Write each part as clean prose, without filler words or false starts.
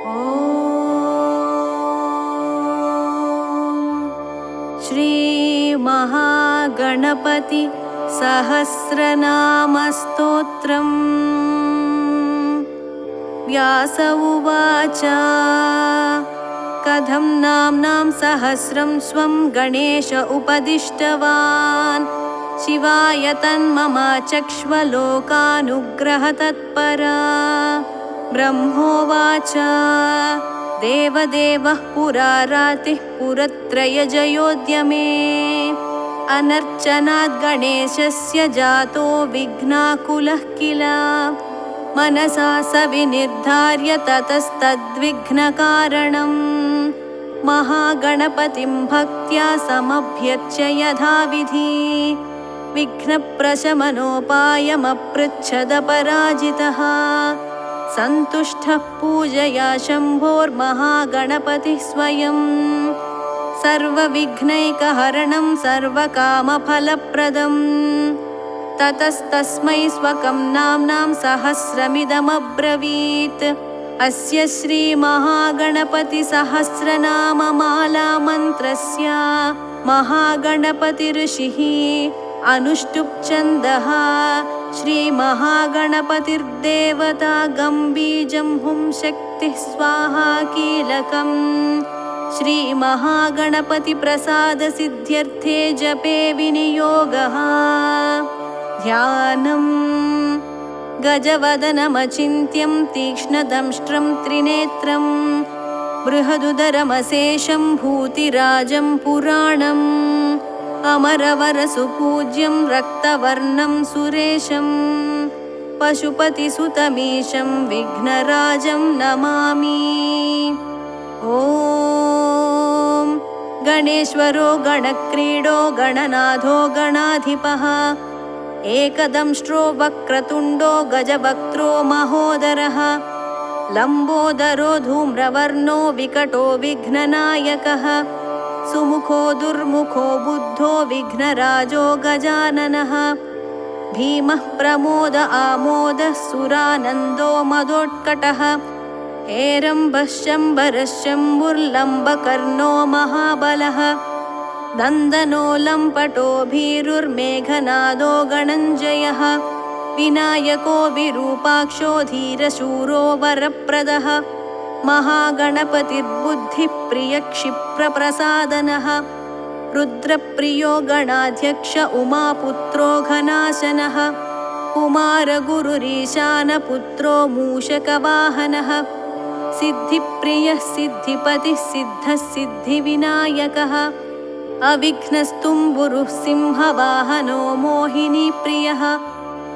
ॐ श्रीमहागणपति सहस्रनामस्तोत्रम्। व्यास उवाच कथं नाम्नां सहस्रं स्वं गणेश उपदिष्टवान्। शिवाय तन्मम चक्ष्वलोकानुग्रहतत्परा। ब्रह्मोवाच देवदेवः पुरारातिः पुरत्रयजयोद्यमे। अनर्चनाद् गणेशस्य जातो विघ्नाकुलः किल। मनसा स विनिर्धार्य ततस्तद्विघ्नकारणम्। महागणपतिं भक्त्या समभ्यर्च्य यथाविधि। विघ्नप्रशमनोपायमपृच्छदपराजितः। सन्तुष्टः पूजया शम्भोर्महागणपतिः स्वयं। सर्वविघ्नैकहरणं सर्वकामफलप्रदम्। ततस्तस्मै स्वकं नाम्नां सहस्रमिदमब्रवीत्। अस्य श्रीमहागणपतिसहस्रनाममालामन्त्रस्य महागणपतिऋषिः अनुष्टुप् छन्दः। श्रीमहागणपतिर्देवता गम्बीजं हुं शक्तिः स्वाहा कीलकम्। श्रीमहागणपतिप्रसादसिद्ध्यर्थे जपे विनियोगः। ध्यानम् गजवदनमचिन्त्यं तीक्ष्णदंष्ट्रं त्रिनेत्रं। बृहदुदरमशेषं भूतिराजं पुराणम्। अमरवरसुपूज्यं रक्तवर्णं सुरेशं। पशुपतिसुतमीशं विघ्नराजं नमामि। ॐ गणेश्वरो गणक्रीडो गणनाथो गणाधिपः। एकदंष्ट्रो वक्रतुण्डो गजवक्त्रो महोदरः। लम्बोदरो धूम्रवर्णो विकटो विघ्ननायकः। सुमुखो दुर्मुखो बुद्धो विघ्नराजो गजाननः। भीमः प्रमोद आमोदः सुरानन्दो मदोत्कटः। हेरम्बः शम्बरः शम्भुर्लम्बकर्णो महाबलः। दन्दनो लम्पटो भीरुर्मेघनादो गणञ्जयः। विनायको विरूपाक्षो धीरशूरो वरप्रदः। महागणपतिर्बुद्धिप्रियक्षिप्रप्रसादनः। रुद्रप्रियो गणाध्यक्ष उमापुत्रो घनाशनः। कुमारगुरुरीशानपुत्रो मूषकवाहनः। सिद्धिप्रियः सिद्धिपतिः सिद्धः सिद्धिविनायकः। अविघ्नस्तुम्बुरुः सिंहवाहनो मोहिनीप्रियः।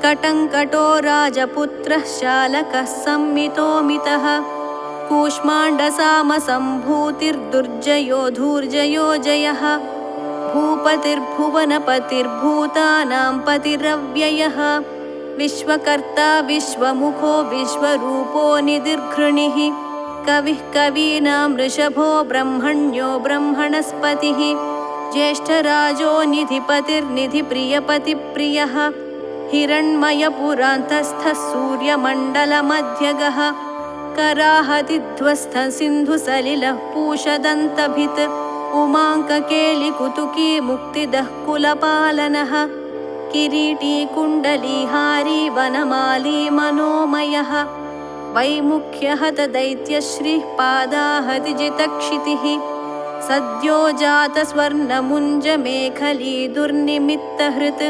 कटङ्कटो राजपुत्रः शालकः संमितोमितः। कूष्माण्डसामसम्भूतिर्दुर्जयो धूर्जयो जयः। भूपतिर्भुवनपतिर्भूतानां पतिरव्ययः। विश्वकर्ता विश्वमुखो विश्वरूपो निदिर्घृणिः। कविः कवीनां वृषभो ब्रह्मण्यो ब्रह्मणस्पतिः। ज्येष्ठराजो निधिपतिर्निधिप्रियपतिप्रियः। हिरण्मयपुरान्तस्थः सूर्यमण्डलमध्यगः। कराहतिध्वस्थः सिन्धुसलिलः पूषदन्तभित्। उमाङ्ककेलिकुतुकी मुक्तिदः कुलपालनः। किरीटी कुण्डलीहारी वनमाली मनोमयः। वैमुख्यहत दैत्यश्रीः पादाहतिजितक्षितिः। सद्यो जातस्वर्णमुञ्जमेखली दुर्निमित्तहृत्।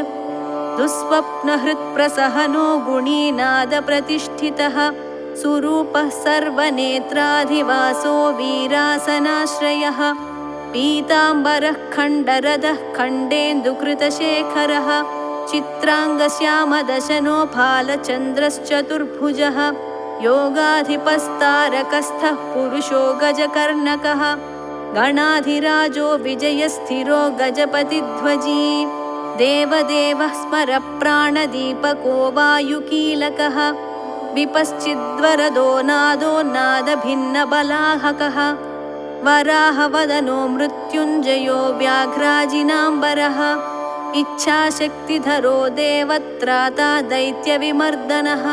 दुःस्वप्नहृत्प्रसहनो गुणीनादप्रतिष्ठितः। सुरूपः सर्वनेत्राधिवासो वीरासनाश्रयः। पीताम्बरः खण्डरदः खण्डेन्दुकृतशेखरः। चित्राङ्गश्यामदशनो फालचन्द्रश्चतुर्भुजः। योगाधिपस्तारकस्थः पुरुषो गजकर्णकः। गणाधिराजो विजयस्थिरो गजपतिध्वजी। देवदेवः स्मरप्राणदीपको वायुकीलकः। विपश्चिद्वरदो नादो नादभिन्नबलाहकः। वराहवदनो मृत्युञ्जयो व्याघ्राजिनाम्बरः। इच्छाशक्तिधरो देवत्राता दैत्यविमर्दनः।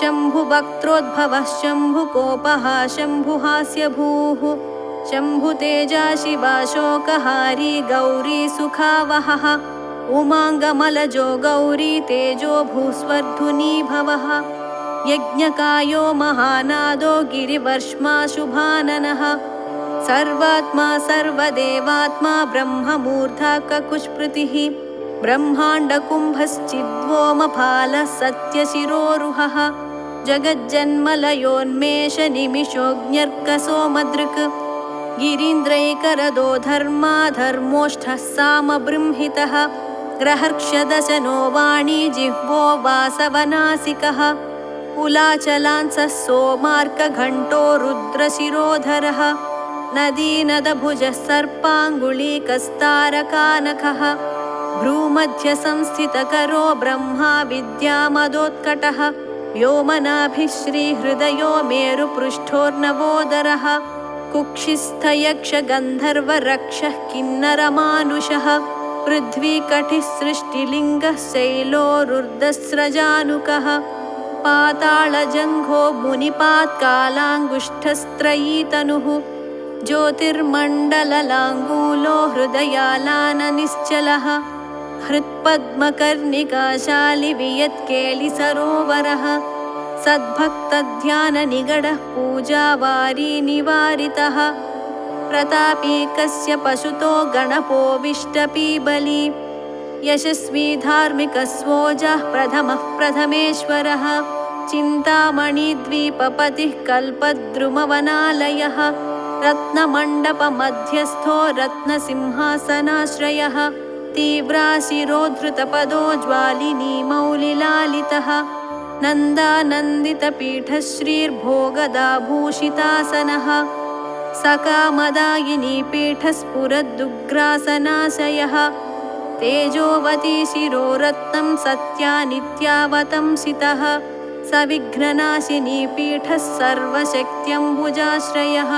शम्भुवक्त्रोद्भवः शम्भुकोपः शम्भुहास्यभूः शम्भुतेजा शिवा शोकहारी गौरी सुखावहः उमाङ्गमलजो गौरी तेजो भूस्वर्धुनी भवः यज्ञकायो महानादो गिरिवर्ष्मा शुभाननः सर्वात्मा सर्वदेवात्मा ब्रह्ममूर्धा ककुस्मृतिः ब्रह्माण्डकुम्भश्चिद्व्योमपालः सत्यशिरोरुहः जगज्जन्मलयोन्मेषनिमिषोऽग्न्यर्कसोमदृक् गिरीन्द्रैकरदो धर्मा धर्मोष्ठः सामबृंहितः ग्रहर्क्षदशनो वाणी जिह्वो वासवनासिकः कुलाचलांसः सोमार्कघण्टो रुद्रशिरोधरः नदीनदभुजः सर्पाङ्गुलीकस्तारकानखः भ्रूमध्यसंस्थितकरो ब्रह्मा विद्यामदोत्कटः व्योमनाभिः श्रीहृदयो मेरुपृष्ठोर्नवोदरः कुक्षिस्थयक्षगन्धर्वरक्षः किन्नरमानुषः पृथ्वीकटिः सृष्टिलिङ्गः शैलोरुर्दस्रजानुकः पातालजङ्घो मुनिपात्कालाङ्गुष्ठस्त्रयीतनुः ज्योतिर्मण्डललाङ्गूलो हृदयालाननिश्चलः हृत्पद्मकर्णिकाशालि वियत्केलिसरोवरः सद्भक्तध्याननिगडः पूजावारी निवारितः प्रतापी कस्य पशुतो गणपोऽविष्टपीबली यशस्वी धार्मिकस्वोजः प्रथमः प्रथमेश्वरः चिन्तामणिद्वीपपतिः कल्पद्रुमवनालयः रत्नमण्डपमध्यस्थो रत्नसिंहासनाश्रयः तीव्राशिरोद्धृतपदो ज्वालिनी मौलिलालितः नन्दानन्दितपीठः श्रीर्भोगदाभूषितासनः सकामदायिनी पीठस्फुरद्दुग्रासनाशयः तेजोवती शिरोरत्नं सत्यानित्यावतंसितः सविघ्ननाशिनी पीठः सर्वशक्त्यम्बुजाश्रयः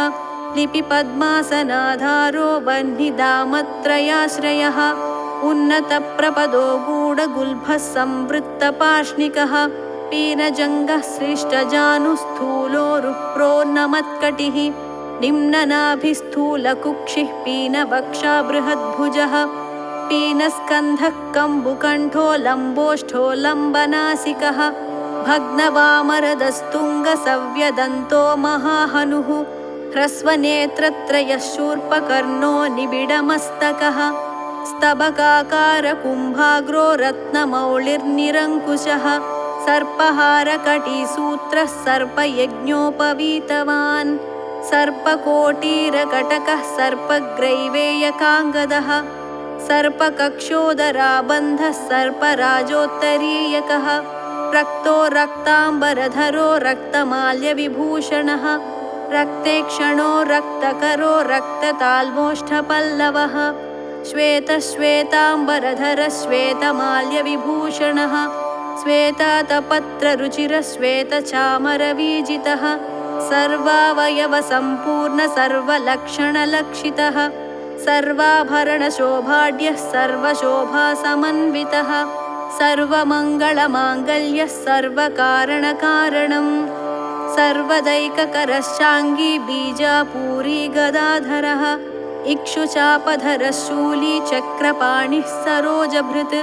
लिपिपद्मासनाधारो वह्निदामत्रयाश्रयः उन्नतप्रपदो गूढगुल्भः संवृत्तपार्ष्णिकः पीनजङ्गः सृष्टजानुस्थूलो रुप्रोन्नमत्कटिः निम्ननाभिस्थूलकुक्षिः पीनवक्षा बृहद्भुजः पीनस्कन्धः कम्बुकण्ठो लम्बोष्ठो लम्बनासिकः भग्नवामरदस्तुङ्गसव्यदन्तो महाहनुः ह्रस्वनेत्रत्रयः शूर्पकर्णो निबिडमस्तकः स्तबकाकारकुम्भाग्रो रत्नमौलिर्निरङ्कुशः सर्पहारकटीसूत्रः सर्पयज्ञोपवीतवान् सर्पकोटीरकटकः सर्पग्रैवेयकाङ्गदः सर्पकक्षोदराबन्धः सर्पराजोत्तरीयकः रक्तो रक्ताम्बरधरो रक्तमाल्यविभूषणः रक्तेक्षणो रक्तकरो रक्तताल्मोष्ठपल्लवः श्वेतश्वेताम्बरधरः श्वेतमाल्यविभूषणः श्वेतातपत्ररुचिरः श्वेतचामरवीजितः सर्वावयवसम्पूर्ण सर्वलक्षणलक्षितः सर्वाभरणशोभाढ्यः सर्वशोभासमन्वितः सर्वमङ्गलमाङ्गल्यः सर्वकारणकारणम् सर्वदैककरश्चाङ्गी बीजापूरी गदाधरः इक्षुचापधरः शूली चक्रपाणिः सरोजभृत्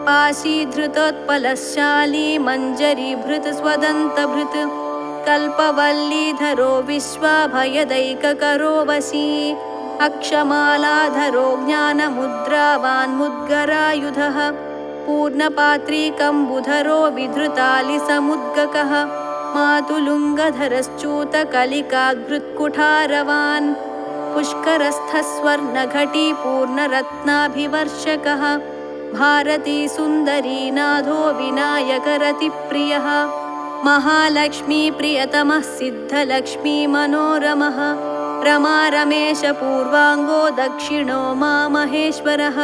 पाशीधृतोत्पलशाली मञ्जरीभृत् स्वदन्तभृत् कल्पवल्लीधरो विश्वाभयदैककरो वशी अक्षमालाधरो ज्ञानमुद्रावान्मुद्गरायुधः पूर्णपात्रीकम्बुधरो विधृतालिसमुद्गकः मातुलुङ्गधरश्चूतकलिकाद्भृत्कुठारवान् पुष्करस्थस्वर्णघटी पूर्णरत्नाभिवर्षकः भारती सुन्दरी नाथो विनायकरतिप्रियः महालक्ष्मी प्रियतमः सिद्धलक्ष्मी मनोरमः रमा रमेश पूर्वाङ्गो दक्षिणो मामहेश्वरः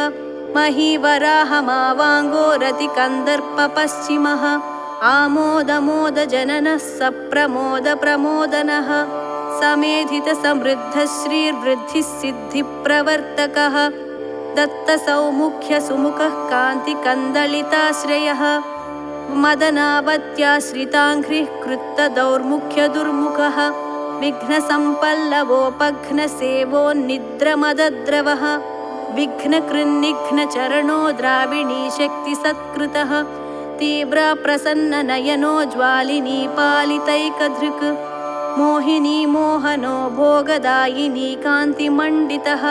महीवराहमावाङ्गो रतिकन्दर्पपश्चिमः आमोदमोदजननः सप्रमोदप्रमोदनः समेधितसमृद्धः श्रीर्वृद्धिसिद्धिप्रवर्तकः दत्तसौमुख्यसुमुखः कान्तिकन्दलिताश्रयः मदनावत्याश्रिताङ्घ्रिः कृत्तदौर्मुख्यदुर्मुखः विघ्नसम्पल्लवोपघ्नसेवोन्निद्रमदद्रवः विघ्नकृन्निघ्नचरणो द्राविणी शक्तिसत्कृतः तीव्रप्रसन्ननयनो ज्वालिनी पालितैकधृक् मोहिनी मोहनो भोगदायिनी कान्तिमण्डितः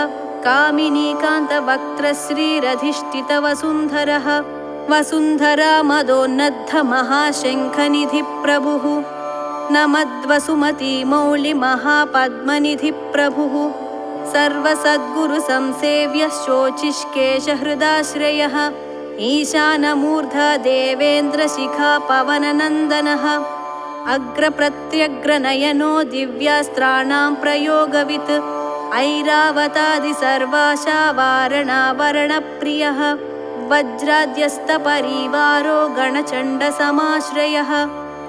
कामिनी कान्तवक्त्रश्रीरधिष्ठितवसुन्धरः वसुन्धरा मदोन्नद्धमहाशङ्खनिधिप्रभुः नमद्वसुमतीमौलिमहापद्मनिधिप्रभुः सर्वसद्गुरुसंसेव्यः शोचिष्केशहृदाश्रयः ईशानमूर्धा देवेन्द्रशिखापवननन्दनः अग्रप्रत्यग्रनयनो दिव्यास्त्राणां प्रयोगवित् ऐरावतादिसर्वाशावारणावरणप्रियः वज्राद्यस्तपरिवारो गणचण्डसमाश्रयः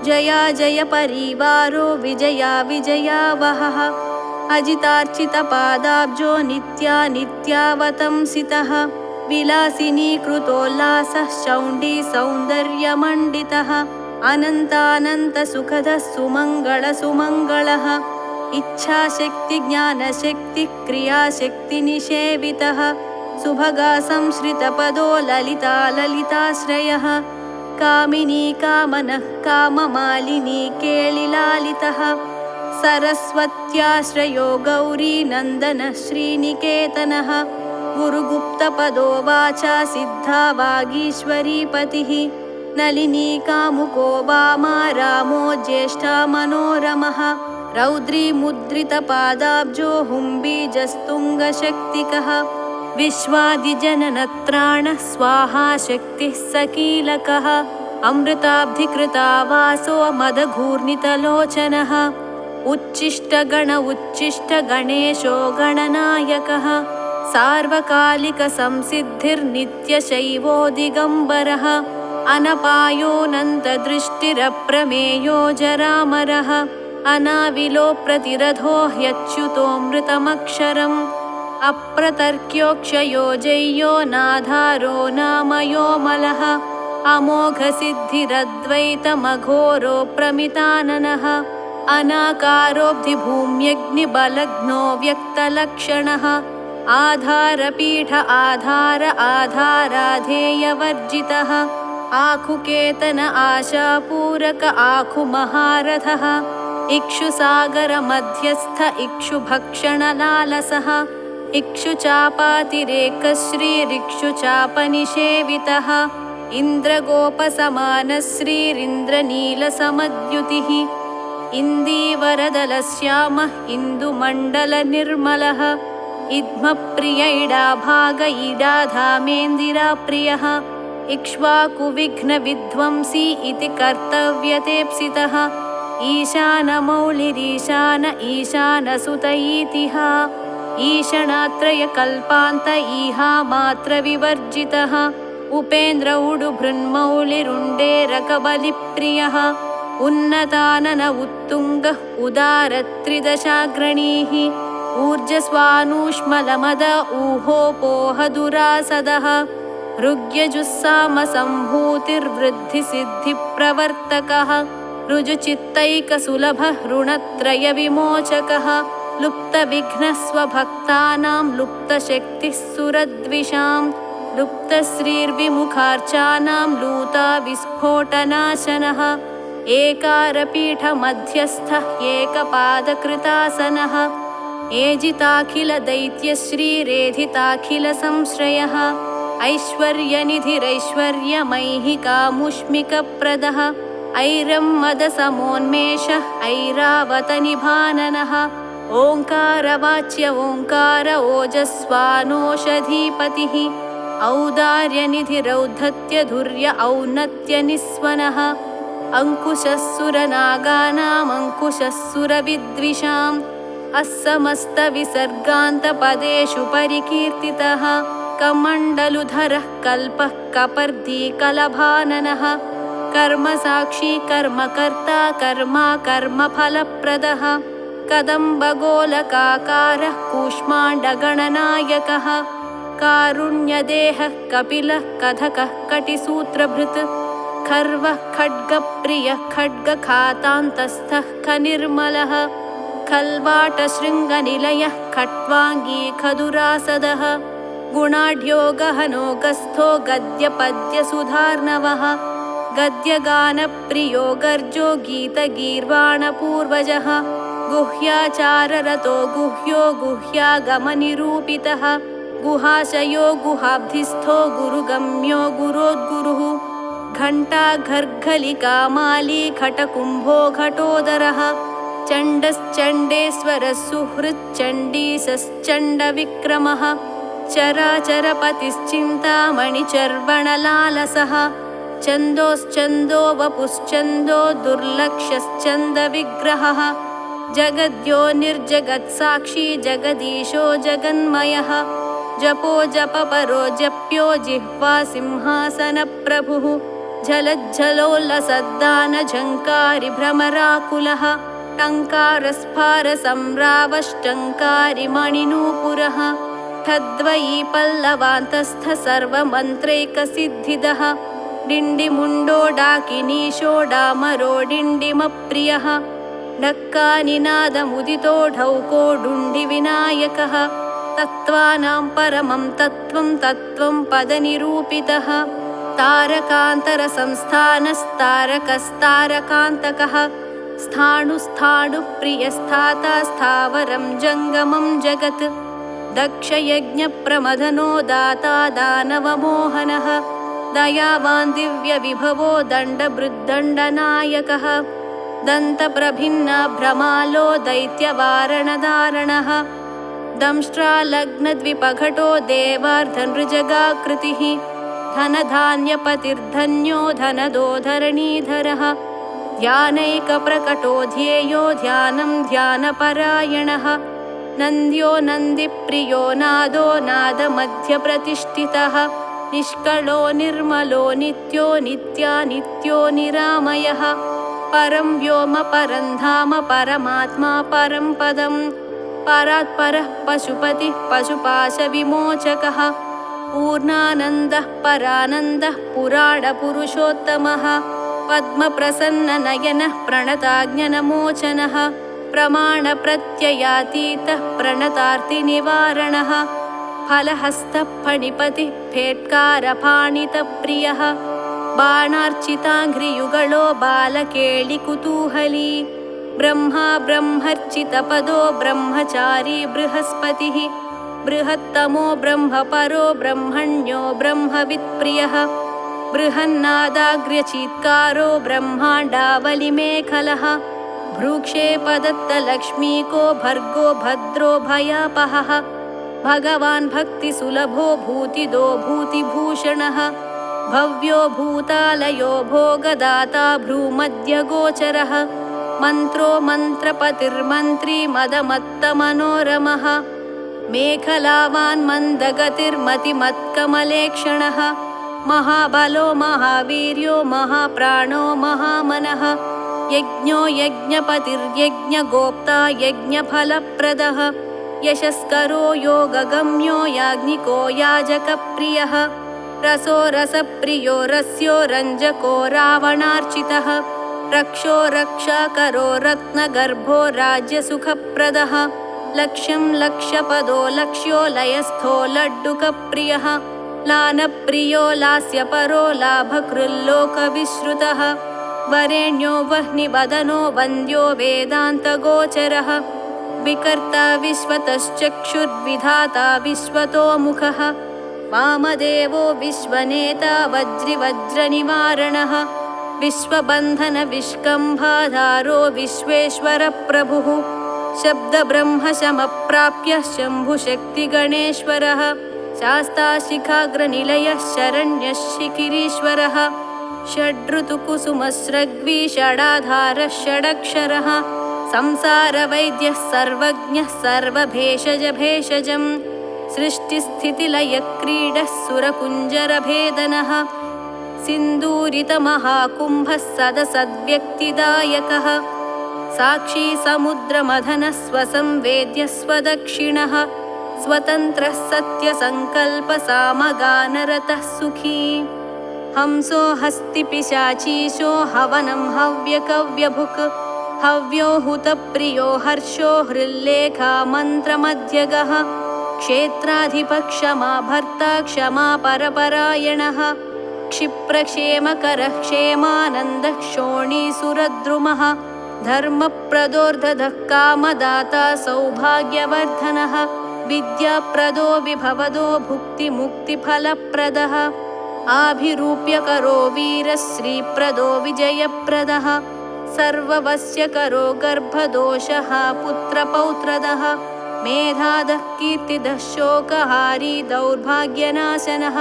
जया जय परिवारो विजया विजयावहः अजितार्चितपादाब्जो नित्यानित्यावतंसितः विलासिनी कृतोल्लासः शौण्डी सौन्दर्यमण्डितः अनन्तानन्तसुखदः सुमङ्गलः इच्छाशक्तिज्ञानशक्तिक्रियाशक्तिनिषेवितः सुभगा संश्रितपदो ललिताश्रयः कामिनी कामनः काममालिनी केलिलालितः सरस्वत्याश्रयो गौरीनन्दनः श्रीनिकेतनः गुरुगुप्तपदो वाचा सिद्धा वागीश्वरीपतिः नलिनी कामुको वामा रामो ज्येष्ठा मनोरमः रौद्री मुद्रितपादाब्जो हुम्बीजस्तुङ्गशक्तिकः विश्वादिजननत्राणः स्वाहा शक्तिः सकीलकः अमृताब्धिकृतावासो मदघूर्णितलोचनः उच्छिष्टगणेशो गणनायकः सार्वकालिकसंसिद्धिर्नित्यशैवो दिगम्बरः अनपायोऽनन्तदृष्टिरप्रमेयो जरामरः अनाविलो प्रतिरथो ह्यच्युतोऽमृतमक्षरम् अप्रतर्क्योक्षयो जय्यो नाधारो नामयोमलः अमोघसिद्धिरद्वैतमघोरो प्रमिताननः अनाकारोऽब्धिभूम्यग्निबलघ्नो व्यक्तलक्षणः आधारपीठ आधाराधेयवर्जितः आखुकेतन आशापूरक आखुमहारथः इक्षुसागरमध्यस्थ इक्षुभक्षणलालसः इक्षुचापातिरेकश्रीरिक्षुचापनिषेवितः इन्द्रगोपसमानश्रीरिन्द्रनीलसमद्युतिः इन्दीवरदलश्यामः इन्दुमण्डलनिर्मलः इद्मप्रिय इडाभाग इडाधामेन्दिराप्रियः इक्ष्वाकुविघ्नविध्वंसी इति कर्तव्यतेप्सितः ईशानमौलिरीशान ईशानसुत इतिः ईशणात्रयकल्पान्त ईहामात्रविवर्जितः उपेन्द्र उडुभृन्मौलिरुण्डेरकबलिप्रियः उन्नतानन उत्तुङ्गः उदारत्रिदशाग्रणीः ऊर्जस्वानूष्मलमद ऊहोपोहदुरासदः ऋग्यजुस्सामसम्भूतिर्वृद्धिसिद्धिप्रवर्तकः ऋजुचित्तैकसुलभः ऋणत्रयविमोचकः लुप्तविघ्नस्वभक्तानां लुप्तशक्तिः सुरद्विषां लुप्तश्रीर्विमुखार्चानां लूताविस्फोटनाशनः एकारपीठमध्यस्थः एकपादकृतासनः एजिताखिलदैत्यश्रीरेधिताखिलसंश्रयः ऐश्वर्यनिधिरैश्वर्यमैहिकामुष्मिकप्रदः ऐरं मदसमोन्मेषः ऐरावतनिभाननः ओङ्कारवाच्य ओङ्कार ओजस्वानोषधीपतिः औदार्यनिधिरौद्धत्यधुर्य औन्नत्यनिस्वनः अंकुशः सुरनागानाम् अंकुशः सुरविद्विषाम् अस्समस्तविसर्गान्तपदेषु परिकीर्तितः कमण्डलुधरः कल्पः कपर्दी कलभाननः कर्मसाक्षी कर्मकर्ता कर्मा कर्मफलप्रदः कदम्बगोलकाकारः कूष्माण्डगणनायकः कारुण्यदेहः कपिलः कधकः कटिसूत्रभृत् खर्वः खड्गप्रियः खड्गखातान्तस्थः खनिर्मलः खल्वाटशृङ्गनिलयः खट्वाङ्गी खदुरासदः गुणाढ्यो गहनो गस्थो गद्यपद्यसुधार्णवः गद्यगानप्रियो गर्जो गीतगीर्वाणपूर्वजः गुह्याचाररतो गुह्यो गुह्यागमनिरूपितः गुहाशयो गुहाब्धिस्थो गुरुगम्यो गुरोद्गुरुः घण्टाघर्घलिकामाली घटकुम्भो घटोदरः चण्डश्चण्डेश्वरः सुहृच्चण्डीसश्चण्डविक्रमः चराचरपतिश्चिन्तामणिचर्वणलालसः छन्दोश्चन्दो वपुश्चन्दो दुर्लक्षश्चन्दविग्रहः जगद्यो निर्जगत्साक्षी जगदीशो जगन्मयः जपो जपपरो जप्यो जिह्वा सिंहासनप्रभुः झलज्झलोल्लसद्दानझङ्कारि भ्रमराकुलः टङ्कारस्फारसंरावष्टङ्कारि मणिनूपुरः ठद्वयी पल्लवान्तस्थ सर्वमन्त्रैकसिद्धिदः डिण्डिमुण्डो डाकिनीशो डिण्डिमप्रियः ढक्कानिनादमुदितो ढौको डुण्डिविनायकः तत्त्वानां परमं तत्त्वं पदनिरूपितः तारकान्तरसंस्थानस्तारकस्तारकान्तकः स्थाणुस्थाणुप्रियस्थाता स्थावरं जङ्गमं जगत् दक्षयज्ञप्रमदनो दाता दानवमोहनः दयावान् दिव्यविभवो दण्डभृद्दण्डनायकः दन्तप्रभिन्नभ्रमालो दैत्यवारणधारणः दंष्ट्रालग्नद्विपघटो देवार्धनृजगाकृतिः धनधान्यपतिर्धन्यो धनदो धरणीधरः ध्यानैकप्रकटो ध्येयो ध्यानं ध्यानपरायणः नन्द्यो नन्दिप्रियो नादो नादमध्यप्रतिष्ठितः निष्कलो निर्मलो नित्यो नित्यानित्यो निरामयः परं व्योम परं धाम परमात्मा परं पदं परात्परः पशुपतिः पशुपाशविमोचकः पूर्णानन्दः परानन्दः पुराणपुरुषोत्तमः पद्मप्रसन्ननयनः प्रणताज्ञनमोचनः प्रमाणप्रत्ययातीतः प्रणतार्तिनिवारणः फलहस्तः फणिपतिः फेट्कारफाणितप्रियः बाणार्चिताङ्घ्रियुगलो बालकेळिकुतूहली ब्रह्मा ब्रह्मर्चितपदो ब्रह्मचारी बृहस्पतिः बृहत्तमो ब्रह्मपरो ब्रह्मण्यो ब्रह्मवित्प्रियः बृहन्नादाग्र्यचीत्कारो ब्रह्माण्डावलिमेखलः भ्रूक्षेपदत्तलक्ष्मीको भर्गो भद्रो भयापहः भगवान् भक्तिसुलभो भूतिदो भूतिभूषणः भव्यो भूतालयो भोगदाता भ्रूमध्यगोचरः मन्त्रो मन्त्रपतिर्मन्त्री मदमत्तमनोरमः मेखलावान् मन्दगतिर्मतिमत्कमलेक्षणः महाबलो महावीर्यो महाप्राणो महामनः यज्ञो यज्ञपतिर्यज्ञगोप्ता यज्ञफलप्रदः यशस्करो योगगम्यो याज्ञिको याजकप्रियः रसो रसप्रियो रस्यो रञ्जको रावणार्चितः रक्षो रक्षाकरो रत्नगर्भो राज्यसुखप्रदः लक्ष्यं लक्ष्यपदो लक्ष्यो लयस्थो लड्डुकप्रियः लानप्रियो लास्यपरो लाभकृल्लोकविश्रुतः वरेण्यो वह्निवदनो वन्द्यो वेदान्तगोचरः विकर्ता विश्वतश्चक्षुर्विधाता विश्वतोमुखः वामदेवो विश्वनेता वज्रिवज्रनिवारणः विश्वबन्धनविष्कम्भाधारो विश्वेश्वरप्रभुः शब्दब्रह्मशमप्राप्य शम्भुशक्तिगणेश्वरः शास्ताशिखाग्रनिलयः शरण्यः शिखिरीश्वरः षड्ऋतुकुसुमस्रग्वी षडाधारः षडक्षरः संसारवैद्यः सर्वज्ञः सर्वभेषजभेषजं सृष्टिस्थितिलयक्रीडः सुरकुञ्जरभेदनः सिन्दूरितमहाकुम्भः सदसद्व्यक्तिदायकः साक्षी समुद्रमथनः स्वसंवेद्यः स्वदक्षिणः स्वतन्त्रः सत्यसङ्कल्पसामगानरतः सुखी हंसो हस्तिपिशाचीशो हवनं हव्यकव्यभुक् हव्यो हुतप्रियो हर्षो हृल्लेखा मन्त्रमध्यगः क्षेत्राधिपक्षमा भर्ता क्षमा परपरायणः क्षिप्रक्षेमकरः क्षेमानन्दः क्षोणीसुरद्रुमः धर्मप्रदोर्धदः कामदाता सौभाग्यवर्धनः विद्याप्रदो विभवदो भुक्तिमुक्तिफलप्रदः आभिरूप्यकरो वीरश्रीप्रदो विजयप्रदः सर्ववश्यकरो गर्भदोषः पुत्रपौत्रदः मेधादः कीर्तिदः शोकहारी दौर्भाग्यनाशनः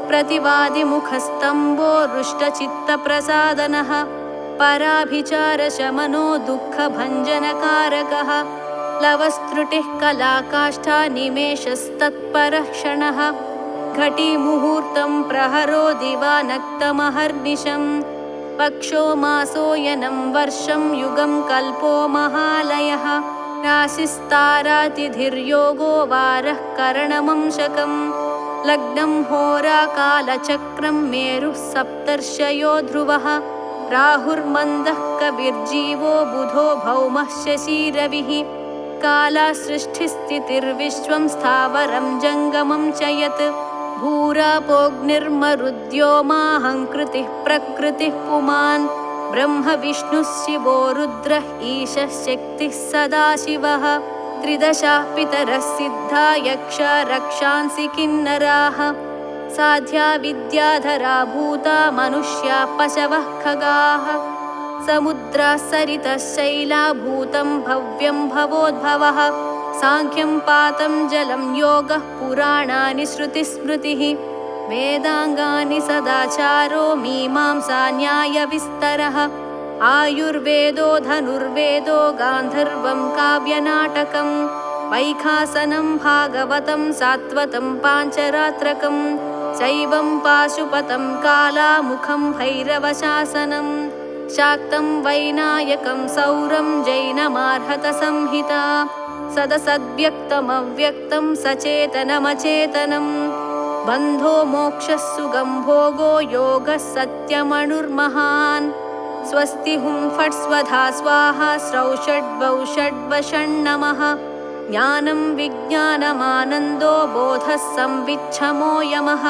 प्रतिवादिमुखस्तम्भो रुष्टचित्तप्रसादनः पराभिचारशमनो दुःखभञ्जनकारकः लवस्त्रुटिः कलाकाष्ठा निमेषस्तत्परः क्षणः घटीमुहूर्तं प्रहरो दिवानक्तमहर्निशं पक्षो मासोयनं वर्षं युगं कल्पो महालयः राशिस्तारातिथिर्योगो वारः करणमंशकं लग्नं होराकालचक्रं मेरुः सप्तर्षयो ध्रुवः राहुर्मन्दः कविर्जीवो बुधो भौमः शशिरविः काला सृष्टिस्थितिर्विश्वं स्थावरं जङ्गमं च यत् भूरापोऽग्निर्मरुद्योमाहङ्कृतिः प्रकृतिः पुमान् ब्रह्म विष्णुः शिवो रुद्रः ईशः शक्तिः सदाशिवः त्रिदशाः पितरः सिद्धा यक्षा रक्षांसि किन्नराः साध्या विद्याधरा भूता मनुष्या पशवः खगाः समुद्राः सरितः शैला भूतं भव्यं भवोद्भवः सांख्यं पातं जलं योगः पुराणानि श्रुतिस्मृतिः वेदाङ्गानि सदाचारो मीमांसा न्यायविस्तरः आयुर्वेदो धनुर्वेदो गान्धर्वं काव्यनाटकं वैखासनं भागवतं सात्वतं पाञ्चरात्रकं शैवं पाशुपतं कालामुखं भैरवशासनं शाक्तं वैनायकं सौरं जैनमार्हतसंहिता सदसद्व्यक्तमव्यक्तं सचेतनमचेतनं बन्धो मोक्षः सुगं भोगो योगः सत्यमणुर्महान् स्वस्ति हुं फट् स्वधा स्वाहा स्रौ षड्वौ षड्वषण्णमः ज्ञानं विज्ञानमानन्दो बोधः संविच्छमो यमः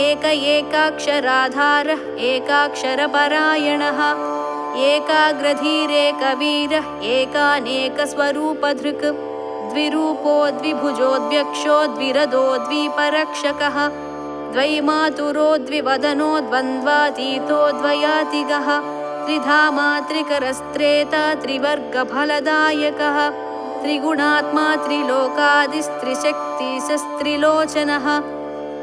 एक एकाक्षराधारः एकाक्षरपरायणः एकाग्रधीरेकवीरः एकानेकस्वरूपधृक् द्विरूपो द्विभुजो द्व्यक्षो द्विरदो द्विपरक्षकः द्वैमातुरो द्विवदनो द्वन्द्वातीतो द्वयातिगः त्रिधामा त्रिकरस्त्रेता त्रिवर्गफलदायकः त्रिगुणात्मा त्रिलोकादिस्त्रिशक्तिशस्त्रिलोचनः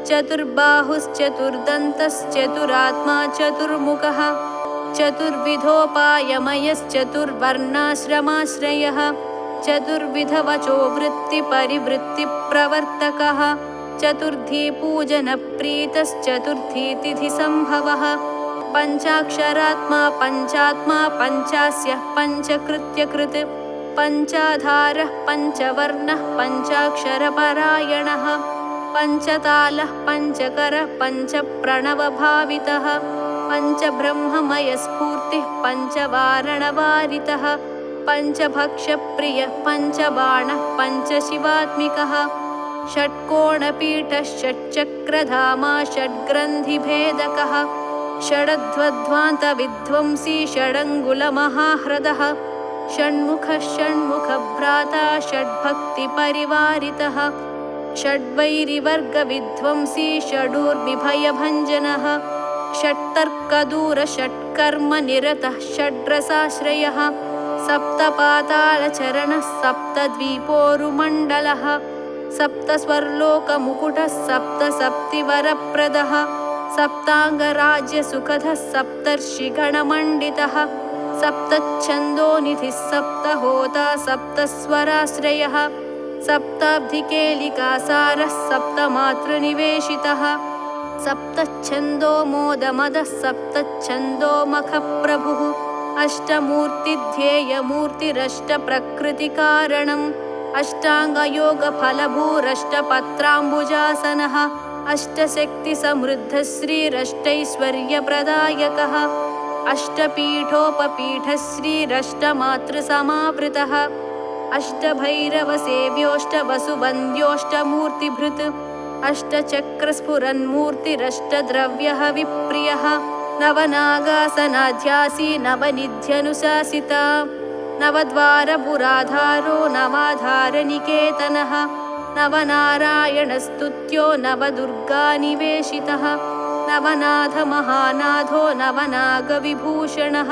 चतुर्बाहुश्चतुर्दन्तश्चतुरात्मा चतुर्मुखः चतुर्विधोपायमयश्चतुर्वर्णाश्रमाश्रयः चतुर्विधवचो वृत्तिपरिवृत्तिप्रवर्तकः चतुर्थीपूजनप्रीतश्चतुर्थी तिथिसम्भवः पञ्चाक्षरात्मा पञ्चात्मा पञ्चास्यः पञ्चकृत्यकृत् पञ्चाधारः पञ्चवर्णः पञ्चाक्षरपरायणः पञ्चतालः पञ्चकरः पञ्चप्रणवभावितः पञ्चब्रह्ममयस्फूर्तिः पञ्चवारणवारितः पञ्चभक्षप्रियः पञ्चबाणः पञ्चशिवात्मिकः षट्कोणपीठः षट्चक्रधामा षड्ग्रन्थिभेदकः षडध्वध्वान्तविध्वंसी षडङ्गुलमहाह्रदः षण्मुखः षण्मुखभ्राता षड्भक्तिपरिवारितः षड्वैरिवर्गविध्वंसी षडूर्मिभयभञ्जनः षट्तर्कदूरषट्कर्मनिरतः षड्रसाश्रयः सप्तपातालचरणः सप्तद्वीपोरुमण्डलः सप्तस्वर्लोकमुकुटः सप्तसप्तिवरप्रदः सप्ताङ्गराज्यसुखदः सप्तर्षिगणमण्डितः सप्तच्छन्दोनिधिः सप्तहोता सप्तस्वराश्रयः सप्ताब्धिकेलिकासारः सप्तमातृनिवेशितः सप्तच्छन्दो मोदमदः सप्तच्छन्दोमखप्रभुः अष्टमूर्तिध्येयमूर्तिरष्टप्रकृतिकारणम् अष्टाङ्गयोगफलभूरष्टपत्राम्बुजासनः अष्टशक्तिसमृद्धः श्रीरष्टैश्वर्यप्रदायकः अष्टपीठोपपीठः श्रीरष्टमातृसमावृतः अष्टभैरवसेव्योऽष्टवसुवन्द्योऽष्टमूर्तिभृत् अष्टचक्रस्फुरन्मूर्तिरष्टद्रव्यः विप्रियः नवनागासनाध्यासी नवनिध्यनुशासिता नवद्वारपुराधारो नवाधारनिकेतनः नवनारायणस्तुत्यो नवदुर्गानिवेशितः नवनाथमहानाथो नवनागविभूषणः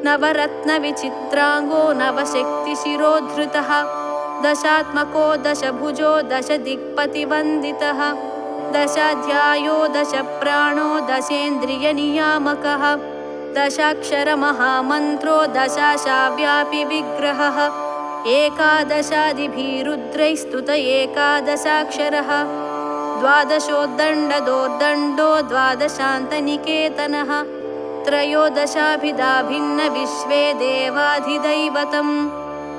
नवरत्नविचित्राङ्गो नवशक्तिशिरोद्धृतः दशात्मको दशभुजो दशदिक्पतिवन्दितः दशाध्यायो दशप्राणो दशेन्द्रियनियामकः दशाक्षरमहामन्त्रो दशाशाव्यापि विग्रहः एकादशादिभिरुद्रैस्तुत एकादशाक्षरः द्वादशोद्दण्डदोर्दण्डो द्वादशान्तनिकेतनः त्रयोदशाभिधा भिन्नविश्वे देवाधिदैवतम्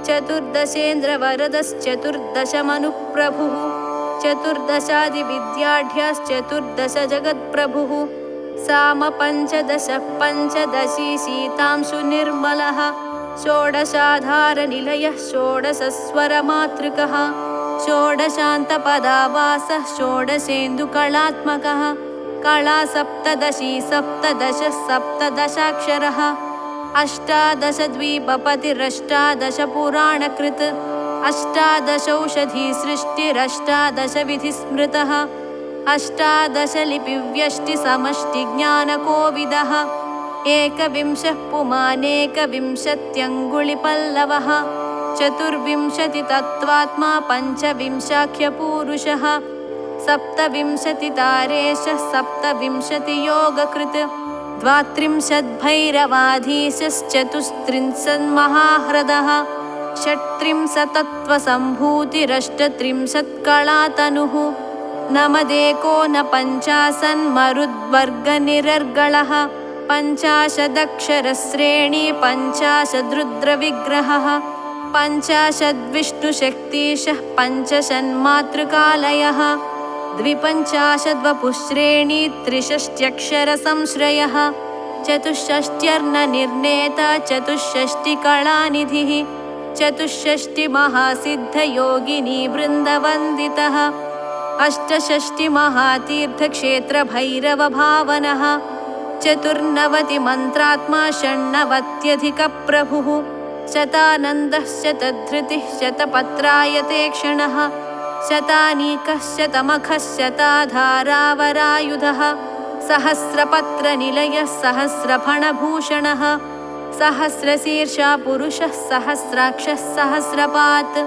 चतुर्दशेन्द्रवरदश्चतुर्दशमनुप्रभुः चतुर्दशादिविद्याढ्याश्चतुर्दश जगत्प्रभुः सामपञ्चदशः पञ्चदशी शीतांशु निर्मलः षोडशाधारनिलयः षोडशस्वरमातृकः षोडशान्तपदावासः षोडशेन्दुकलात्मकः कला सप्तदशी सप्तदश सप्तदशाक्षरः अष्टादशद्वीपपतिरष्टादशपुराणकृत् अष्टादशौषधीसृष्टिरष्टादशविधिस्मृतः अष्टादशलिपिव्यष्टिसमष्टिज्ञानकोविदः एकविंशः पुमानेकविंशत्यङ्गुलिपल्लवः चतुर्विंशतितत्त्वात्मा पञ्चविंशाख्यपूरुषः सप्तविंशतितारेशः सप्तविंशतियोगकृत् द्वात्रिंशद्भैरवाधीशश्चतुस्त्रिंशन्महाह्रदः षट्त्रिंशतत्त्वसम्भूतिरष्टत्रिंशत्कलातनुः नमदेकोनपञ्चाशन्मरुद्वर्गनिरर्गलः पञ्चाशदक्षरश्रेणी पञ्चाशद्रुद्रविग्रहः पञ्चाशद्विष्णुशक्तिशः पञ्चषन्मातृकालयः द्विपञ्चाशद्वपुश्रेणी त्रिषष्ट्यक्षरसंश्रयः चतुष्षष्ट्यर्णनिर्णेता चतुष्षष्टिकलानिधिः चतुष्षष्टिमहासिद्धयोगिनी वृन्दवन्दितः अष्टषष्टिमहातीर्थक्षेत्रभैरवभावनः चतुर्नवतिमन्त्रात्मा षण्णवत्यधिकप्रभुः शतानन्दः शतधृतिः शतपत्रायतेक्षणः शतानीकः शतमखः शताधारावरायुधः सहस्रपत्रनिलयः सहस्रफणभूषणः सहस्रशीर्षा पुरुषः सहस्राक्षः सहस्रपात्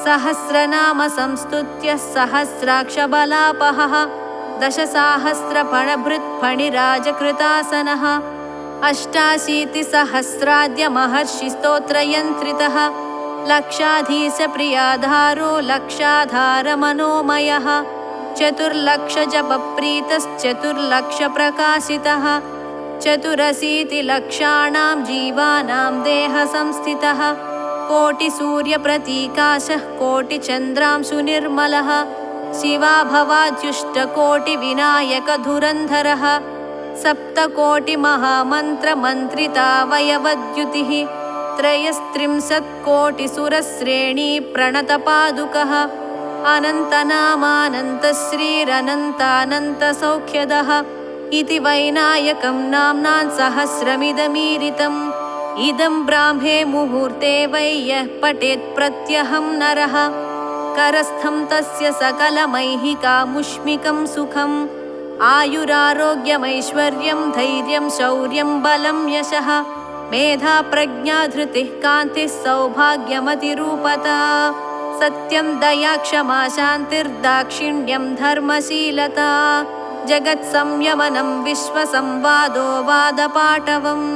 सहस्रनामसंस्तुत्यः सहस्राक्षबलापहः दशसाहस्रफणभृत्फणिराजकृतासनः अष्टाशीतिसहस्राद्यमहर्षिस्तोत्रयन्त्रितः लक्षाधीशप्रियाधारो लक्षाधारमनोमयः चतुर्लक्षजपप्रीतश्चतुर्लक्षप्रकाशितः चतुरशीतिलक्षाणां जीवानां देहसंस्थितः कोटिसूर्यप्रतीकाशः कोटिचन्द्रांशुनिर्मलः शिवाभवाद्युष्टकोटिविनायकधुरन्धरः सप्तकोटिमहामन्त्रमन्त्रितावयवद्युतिः त्रयस्त्रिंशत्कोटिसुरश्रेणी प्रणतपादुकः अनन्तनामानन्तश्रीरनन्तानन्तसौख्यदः इति वैनायकं नाम्नां सहस्रमिदमीरितम् इदं ब्राह्मे मुहूर्ते वै यः पठेत् प्रत्यहं नरः करस्थं तस्य सकलमैहिकामुष्मिकं सुखम् आयुरारोग्यमैश्वर्यं धैर्यं शौर्यं बलं यशः मेधा प्रज्ञा धृतिः कान्तिः सौभाग्यमतिरूपता सत्यं दया क्षमा शान्तिर्दाक्षिण्यं धर्मशीलता जगत्संयमनं विश्वसंवादो वादपाटवम्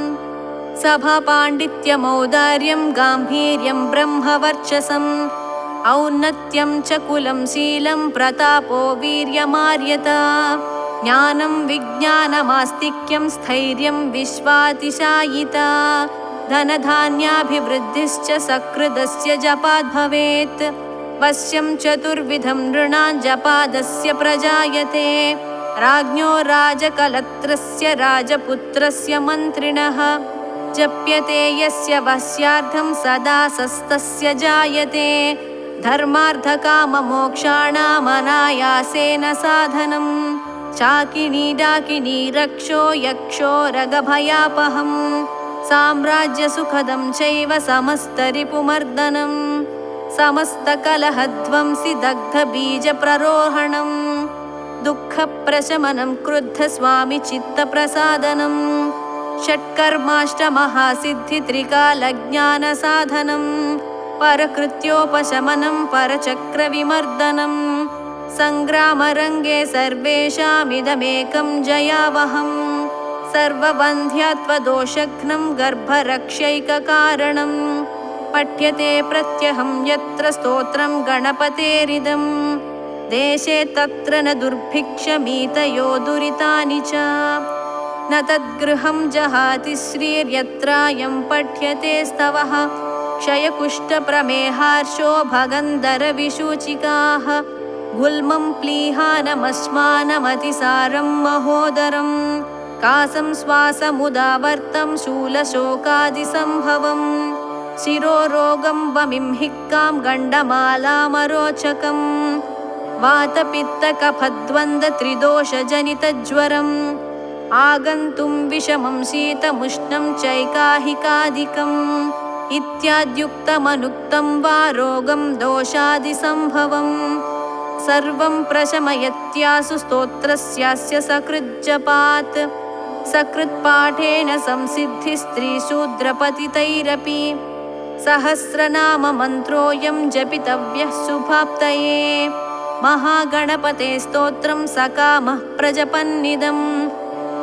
सभापाण्डित्यमौदार्यं गाम्भीर्यं ब्रह्मवर्चसम् औन्नत्यं च कुलं शीलं प्रतापो वीर्यमार्यता ज्ञानं विज्ञानमास्तिक्यं स्थैर्यं विश्वातिशायिता धनधान्याभिवृद्धिश्च सकृदस्य जपाद् भवेत् वश्यं चतुर्विधं नृणां जपादस्य प्रजायते राज्ञो राजकलत्रस्य राजपुत्रस्य मन्त्रिणः जप्यते यस्य वस्यार्थं सदा सस्तस्य जायते धर्मार्थकाममोक्षाणामनायासेन साधनं चाकिनी डाकिनी रक्षो यक्षो रगभयापहं साम्राज्यसुखदं चैव समस्तरिपुमर्दनं समस्तकलहध्वंसि दग्धबीजप्ररोहणं दुःखप्रशमनं क्रुद्धस्वामिचित्तप्रसादनं षट्कर्माष्टमहासिद्धित्रिकालज्ञानसाधनं परकृत्योपशमनं परचक्रविमर्दनं सङ्ग्रामरङ्गे सर्वेषामिदमेकं जयावहं सर्वबन्ध्यात्वदोषघ्नं गर्भरक्षैककारणं पठ्यते प्रत्यहं यत्र स्तोत्रं गणपतेरिदं देशे तत्र न दुर्भिक्षमीतयो दुरितानि च न तद्गृहं जहाति श्रीर्यत्रायं पठ्यते स्तवः क्षयकुष्ठप्रमेहार्शो भगन्धरविसूचिकाः गुल्मं प्लीहानमश्मानमतिसारं महोदरं कासं श्वासमुदावर्तं शूलशोकादिसम्भवं शिरोरोगं वमिंहिक्कां गण्डमालामरोचकं वातपित्तकफद्वन्द्वत्रिदोषजनितज्वरम् आगन्तुं विषमं शीतमुष्णं चैकाहिकादिकम् इत्याद्युक्तमनुक्तं वा रोगं दोषादिसम्भवम् सर्वं प्रशमयत्यासु स्तोत्रस्यास्य सकृज्जपात् सकृत्पाठेन संसिद्धिस्त्रीशूद्रपतितैरपि सहस्रनाममन्त्रोऽयं जपितव्यः शुभाप्तये महागणपते स्तोत्रं सकामः प्रजपन्निदम्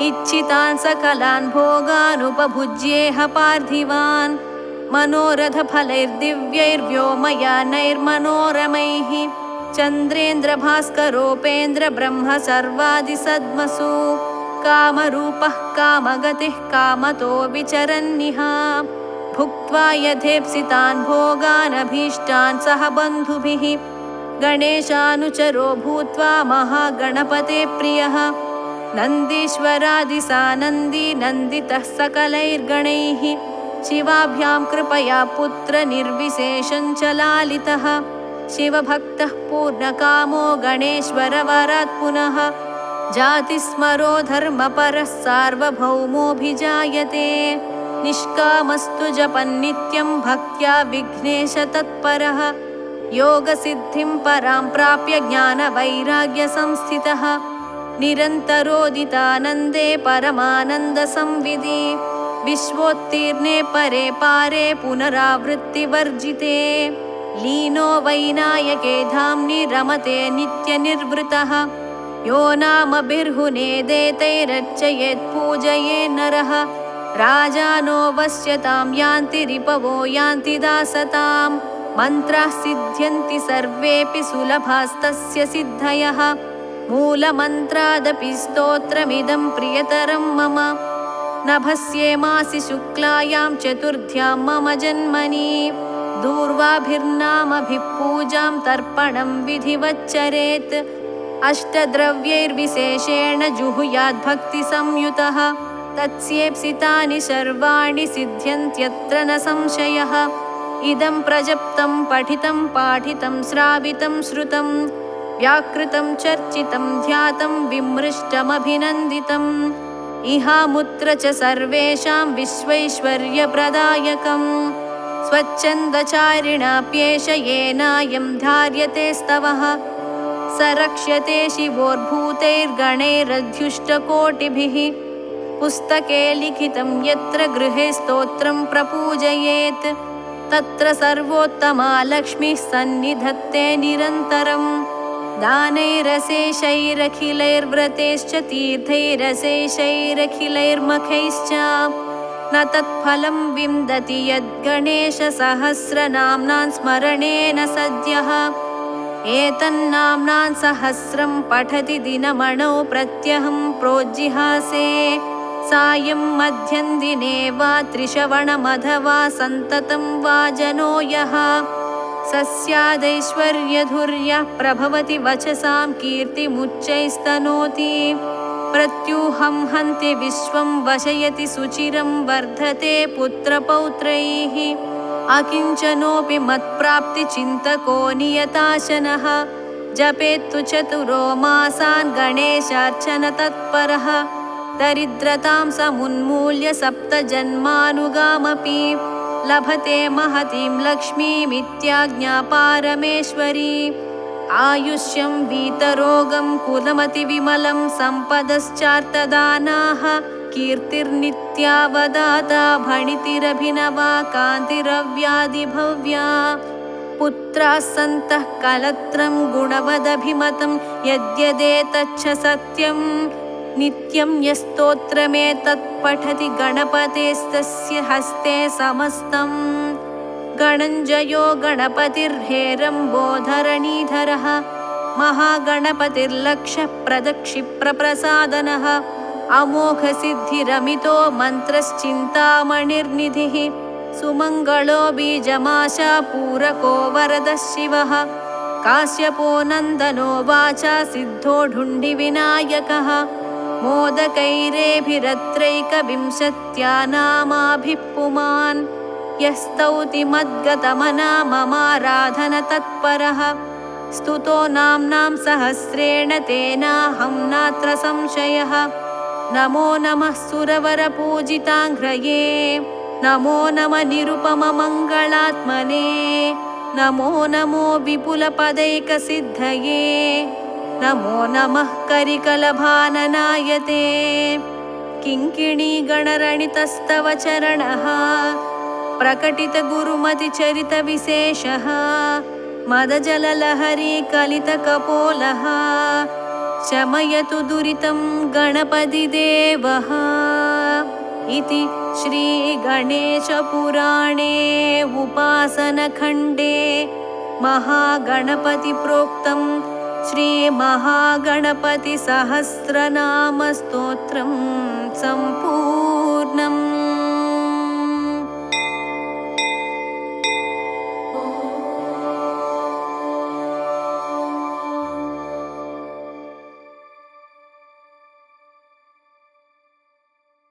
इच्छितान् सकलान् भोगानुपभुज्येह पार्थिवान् मनोरथफलैर्दिव्यैर्व्योमयानैर्मनोरमैः चन्द्रेन्द्रभास्करोपेन्द्र ब्रह्म सर्वादिसद्मसु कामरूपः कामगतिः कामतो विचरन्निह भुक्त्वा यथेप्सितान् भोगानभीष्टान् सह बन्धुभिः गणेशानुचरो भूत्वा महागणपते प्रियः नन्दीश्वरादिसानन्दी नन्दितः सकलैर्गणैः शिवाभ्यां कृपया पुत्रनिर्विशेषं च लालितः शिवभक्तः पूर्णकामो गणेश्वरवरात् पुनः जातिस्मरो धर्मपरः सार्वभौमोऽभिजायते निष्कामस्तु जपन्नित्यं भक्त्या विघ्नेशतत्परः योगसिद्धिं परां प्राप्य ज्ञानवैराग्यसंस्थितः निरन्तरोदितानन्दे परमानन्दसंविदि विश्वोत्तीर्णे परे पारे पुनरावृत्तिवर्जिते लीनो वैनायके धाम्नि रमते नित्यनिर्वृतः यो नामभिर्हुनेदेतैरर्चयेत् पूजयेत् नरः राजानो वश्यतां यान्ति रिपवो यान्ति दासतां मन्त्राः सिद्ध्यन्ति सर्वेऽपि सुलभास्तस्य सिद्धयः मूलमन्त्रादपि स्तोत्रमिदं प्रियतरं मम नभस्ये मासि शुक्लायां चतुर्थ्यां मम जन्मनि दूर्वाभिर्नामभिः पूजां तर्पणं विधिवच्चरेत् अष्टद्रव्यैर्विशेषेण जुहुयाद्भक्तिसंयुतः तत्स्येप्सितानि सर्वाणि सिद्ध्यन्त्यत्र न संशयः इदं प्रजप्तं पठितं पाठितं श्रावितं श्रुतं व्याकृतं चर्चितं ध्यातं विमृष्टमभिनन्दितम् इहामुत्र च सर्वेषां विश्वैश्वर्यप्रदायकम् स्वच्छन्दचारिणाप्येष येनायं धार्यते स्तवः स रक्ष्यते शिवोर्भूतैर्गणैरध्युष्टकोटिभिः पुस्तके लिखितं यत्र गृहे स्तोत्रं प्रपूजयेत् तत्र सर्वोत्तमा लक्ष्मीः सन्निधत्ते निरन्तरम् दानैरशेषैरखिलैर्व्रतैश्च तीर्थैरशेषैरखिलैर्मखैश्च न तत्फलं विन्दति यद्गणेशसहस्रनाम्नां स्मरणेन सद्यः एतन्नाम्नां सहस्रं पठति दिनमणौ प्रत्यहं प्रोज्जिहासे सायं मध्यं दिने वा त्रिश्रवणमथवा सन्ततं वा जनो यः सस्यादैश्वर्यधुर्यः प्रभवति वचसां कीर्तिमुच्चैस्तनोति प्रत्यूहं हन्ति विश्वं वशयति सुचिरं वर्धते पुत्रपौत्रैः अकिञ्चनोऽपि मत्प्राप्तिचिन्तको नियताशनः जपेत्तु चतुरो मासान् गणेशार्चन तत्परः दरिद्रतां समुन्मूल्य सप्तजन्मानुगामपि लभते महतीं लक्ष्मीमित्याज्ञा पारमेश्वरी आयुष्यं वीतरोगं कुलमतिविमलं सम्पदश्चार्तदानाः कीर्तिर्नित्यावदाता भणितिरभिनवा कान्तिरव्याधिभव्या पुत्राः सन्तः कलत्रं गुणवदभिमतं यद्यदेतच्च सत्यं नित्यं यस्तोत्रमेतत् पठति गणपतेस्तस्य हस्ते समस्तं गणञ्जयो गणपतिर्हेरम्बोधरणीधरः महागणपतिर्लक्षप्रदक्षिप्रप्रसादनः अमोघसिद्धिरमितो मन्त्रश्चिन्तामणिर्निधिः सुमङ्गलो बीजमाशा पूरको वरदः शिवः काश्यपो नन्दनो वाचा सिद्धो ढुण्डिविनायकः मोदकैरेभिरत्रैकविंशत्या नामाभिः पुमान् यः स्तौति मद्गतमना ममाराधन तत्परः स्तुतो नाम्नां सहस्रेण तेनाहं नात्र संशयः नमो नमः सुरवरपूजिताङ्घ्रये नमो नमः निरुपममङ्गलात्मने नमो नमो विपुलपदैकसिद्धये नमो नमः करिकलभाननायते किङ्किणीगणरणितस्तव चरणः प्रकटितगुरुमतिचरितविशेषः मदजललहरी कलितकपोलः शमयतु दुरितं गणपतिदेवः इति श्रीगणेशपुराणे उपासनखण्डे महागणपतिप्रोक्तं श्रीमहागणपतिसहस्रनामस्तोत्रं सम्पूर्णम्।